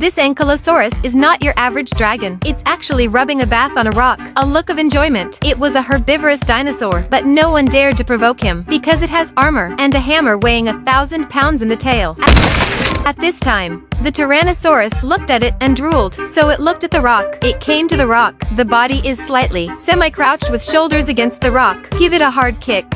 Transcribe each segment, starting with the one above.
This ankylosaurus is not your average dragon. It's actually rubbing a bath on a rock, a look of enjoyment. It was a herbivorous dinosaur, but no one dared to provoke him, because it has armor, and a hammer weighing 1,000 pounds in the tail. At this time, the Tyrannosaurus looked at it and drooled, so it looked at the rock. It came to the rock. The body is slightly semi-crouched with shoulders against the rock. Give it a hard kick.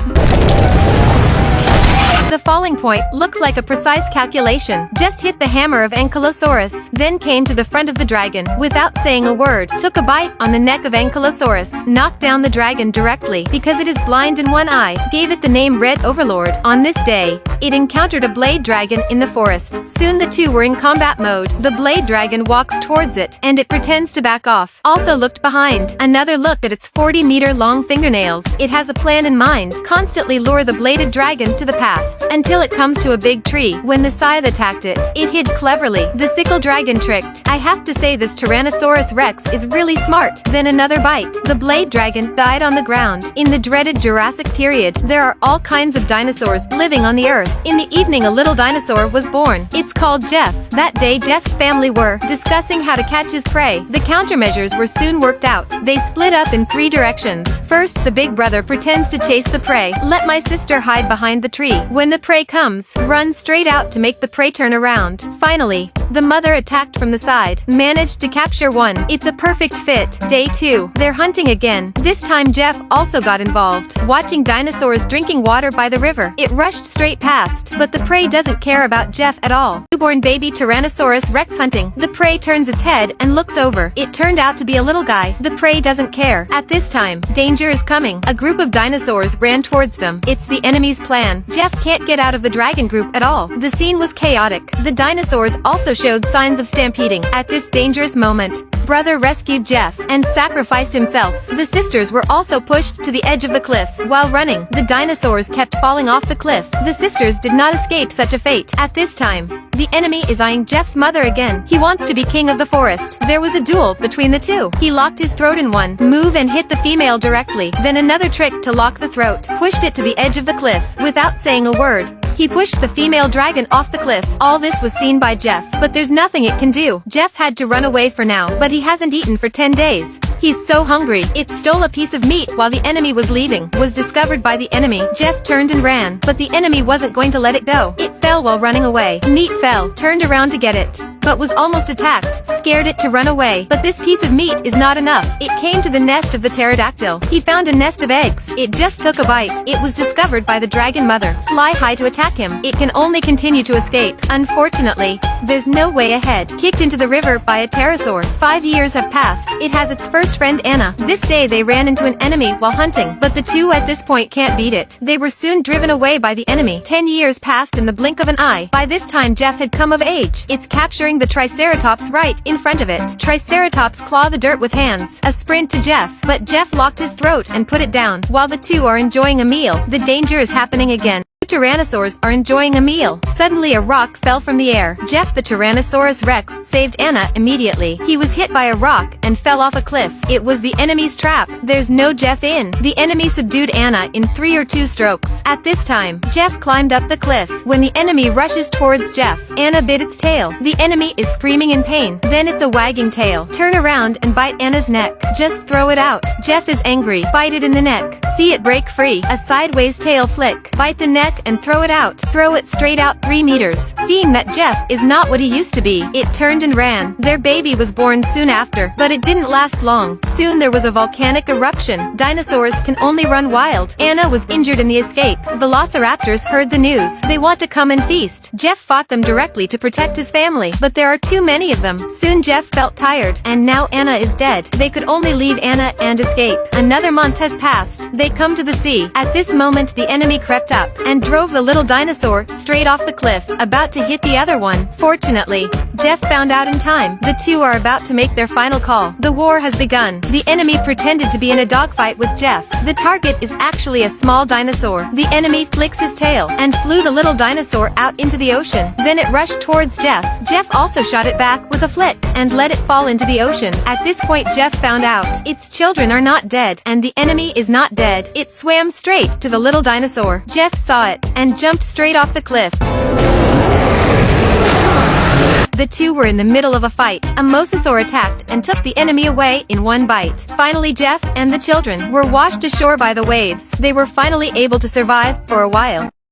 The falling point looks like a precise calculation. Just hit the hammer of Ankylosaurus. Then came to the front of the dragon, without saying a word, took a bite on the neck of Ankylosaurus, knocked down the dragon directly, because it is blind in one eye, gave it the name Red Overlord. On this day, it encountered a blade dragon in the forest. Soon the two were in combat mode. The blade dragon walks towards it, and it pretends to back off. Also looked behind. Another look at its 40-meter-long fingernails. It has a plan in mind. Constantly lure the bladed dragon to the past, until it comes to a big tree. When the scythe attacked it, it hid cleverly. The sickle dragon tricked. I have to say this Tyrannosaurus Rex is really smart. Then another bite. The blade dragon died on the ground. In the dreaded Jurassic period, there are all kinds of dinosaurs living on the earth. In the evening a little dinosaur was born. It's called Jeff. That day Jeff's family were discussing how to catch his prey. The countermeasures were soon worked out. They split up in 3 directions. First, the big brother pretends to chase the prey. Let my sister hide behind the tree. When the prey comes, run straight out to make the prey turn around. Finally, the mother attacked from the side, managed to capture one. It's a perfect fit. Day 2, they're hunting again. This time Jeff also got involved, watching dinosaurs drinking water by the river. It rushed straight past, but the prey doesn't care about Jeff at all. Newborn baby Tyrannosaurus Rex hunting. The prey turns its head and looks over. It turned out to be a little guy. The prey doesn't care. At this time, danger is coming. A group of dinosaurs ran towards them. It's the enemy's plan. Jeff can't get out of the dragon group at all. The scene was chaotic. The dinosaurs also showed signs of stampeding. At this dangerous moment, brother rescued Jeff and sacrificed himself. The sisters were also pushed to the edge of the cliff. While running, the dinosaurs kept falling off the cliff. The sisters did not escape such a fate. At this time, the enemy is eyeing Jeff's mother again. He wants to be king of the forest. There was a duel between the two. He locked his throat in one move and hit the female directly. Then another trick to lock the throat. Pushed it to the edge of the cliff. Without saying a word, he pushed the female dragon off the cliff. All this was seen by Jeff, but there's nothing it can do. Jeff had to run away for now, but he hasn't eaten for 10 days. He's so hungry. It stole a piece of meat while the enemy was leaving. Was discovered by the enemy. Jeff turned and ran, but the enemy wasn't going to let it go. It fell while running away. Meat fell, turned around to get it, but was almost attacked. Scared it to run away. But this piece of meat is not enough. It came to the nest of the pterodactyl. He found a nest of eggs. It just took a bite. It was discovered by the dragon mother. Fly high to attack him. It can only continue to escape. Unfortunately, there's no way ahead. Kicked into the river by a pterosaur. 5 years have passed. It has its first friend Anna. This day they ran into an enemy while hunting, but the two at this point can't beat it. They were soon driven away by the enemy. 10 years passed in the blink of an eye. By this time Jeff had come of age. It's capturing the Triceratops right in front of it. Triceratops claw the dirt with hands. A sprint to Jeff, but Jeff locked his throat and put it down. While the two are enjoying a meal, the danger is happening again. Tyrannosaurs are enjoying a meal. Suddenly a rock fell from the air. Jeff the Tyrannosaurus Rex saved Anna immediately. He was hit by a rock and fell off a cliff. It was the enemy's trap. There's no Jeff in. The enemy subdued Anna in 3 or 2 strokes. At this time, Jeff climbed up the cliff. When the enemy rushes towards Jeff, Anna bit its tail. The enemy is screaming in pain. Then it's a wagging tail. Turn around and bite Anna's neck. Just throw it out. Jeff is angry. Bite it in the neck. See it break free. A sideways tail flick. Bite the neck and throw it out. Throw it straight out 3 meters. Seeing that Jeff is not what he used to be, it turned and ran. Their baby was born soon after, but it didn't last long. Soon there was a volcanic eruption. Dinosaurs can only run wild. Anna was injured in the escape. Velociraptors heard the news. They want to come and feast. Jeff fought them directly to protect his family, but there are too many of them. Soon Jeff felt tired, and now Anna is dead. They could only leave Anna and escape. Another month has passed. They come to the sea. At this moment the enemy crept up and drove the little dinosaur straight off the cliff, about to hit the other one. Fortunately, Jeff found out in time. The two are about to make their final call. The war has begun. The enemy pretended to be in a dogfight with Jeff. The target is actually a small dinosaur. The enemy flicks his tail and flew the little dinosaur out into the ocean. Then it rushed towards Jeff. Jeff also shot it back with a flick and let it fall into the ocean. At this point Jeff found out its children are not dead and the enemy is not dead. It swam straight to the little dinosaur. Jeff saw it and jumped straight off the cliff. The two were in the middle of a fight. A mosasaur attacked and took the enemy away in one bite. Finally, Jeff and the children were washed ashore by the waves. They were finally able to survive for a while.